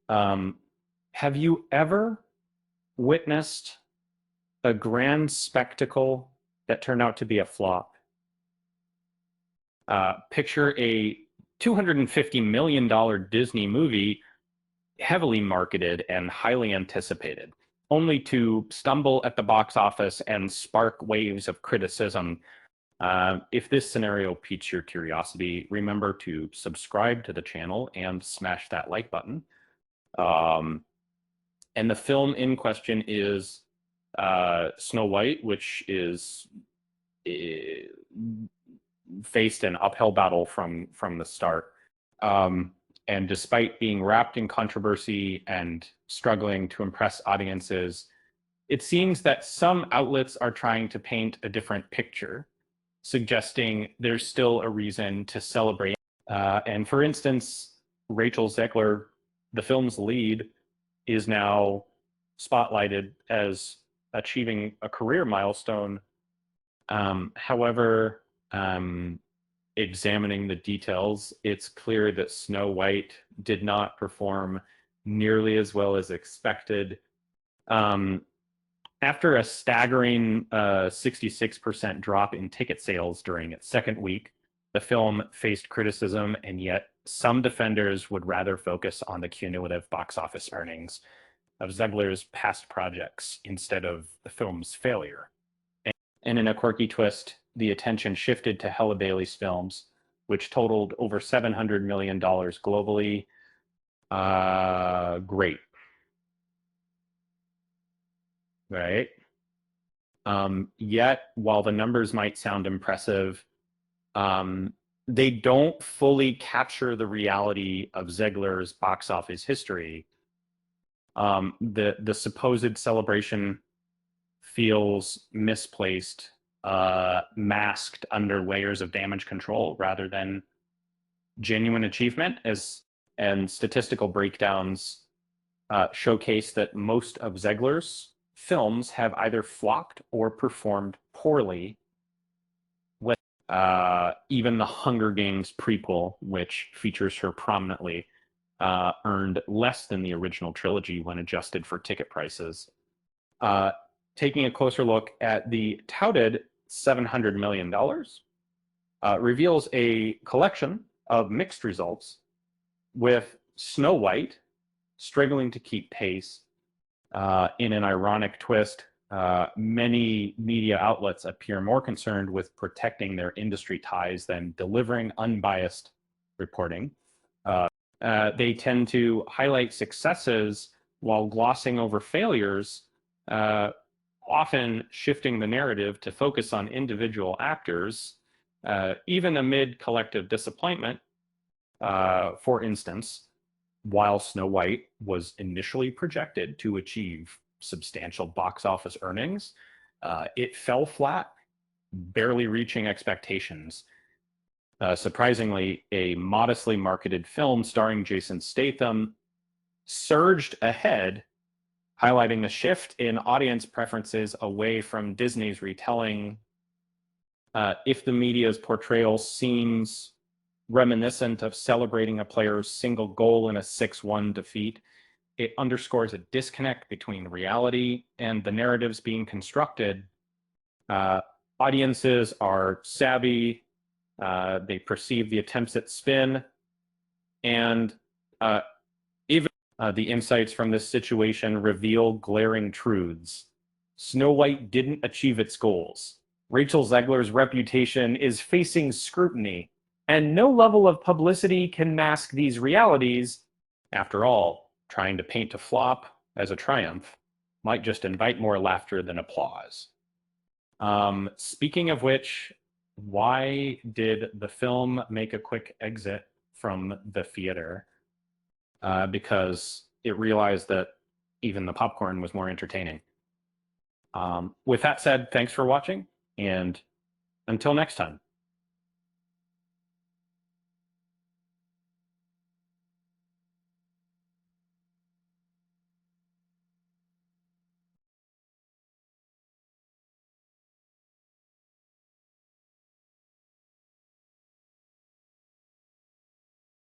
Um, have you ever witnessed a grand spectacle that turned out to be a flop? Picture a $250 million Disney movie, heavily marketed and highly anticipated, only to stumble at the box office and spark waves of criticism. If this scenario piques your curiosity, remember to subscribe to the channel and smash that like button. Um, and the film in question is Snow White, which is faced an uphill battle from the start. Um, and despite being wrapped in controversy and struggling to impress audiences, it seems that some outlets are trying to paint a different picture, suggesting there's still a reason to celebrate. And for instance, Rachel Zegler, the film's lead, is now spotlighted as achieving a career milestone. However, examining the details, it's clear that Snow White did not perform nearly as well as expected. Um, After a staggering 66% drop in ticket sales during its second week, the film faced criticism, and yet some defenders would rather focus on the cumulative box office earnings of Zegler's past projects instead of the film's failure. And in a quirky twist, the attention shifted to Halle Bailey's films, which totaled over $700 million globally. Great, right? Yet, while the numbers might sound impressive, um, they don't fully capture the reality of Zegler's box office history. The supposed celebration feels misplaced, masked under layers of damage control rather than genuine achievement. And statistical breakdowns showcase that most of Zegler's films have either flopped or performed poorly. With even the Hunger Games prequel, which features her prominently, earned less than the original trilogy when adjusted for ticket prices. Taking a closer look at the touted $700 million, reveals a collection of mixed results, with Snow White struggling to keep pace. In an ironic twist, many media outlets appear more concerned with protecting their industry ties than delivering unbiased reporting. They tend to highlight successes while glossing over failures, often shifting the narrative to focus on individual actors, even amid collective disappointment. For instance, while Snow White was initially projected to achieve substantial box office earnings, it fell flat, barely reaching expectations. Surprisingly, a modestly marketed film starring Jason Statham surged ahead, highlighting the shift in audience preferences away from Disney's retelling. If the media's portrayal seems reminiscent of celebrating a player's single goal in a 6-1 defeat, it underscores a disconnect between reality and the narratives being constructed. Audiences are savvy, they perceive the attempts at spin, and even the insights from this situation reveal glaring truths. Snow White didn't achieve its goals. Rachel Zegler's reputation is facing scrutiny, and no level of publicity can mask these realities. After all, trying to paint a flop as a triumph might just invite more laughter than applause. Speaking of which, why did the film make a quick exit from the theater? Because it realized that even the popcorn was more entertaining. With that said, thanks for watching, and until next time.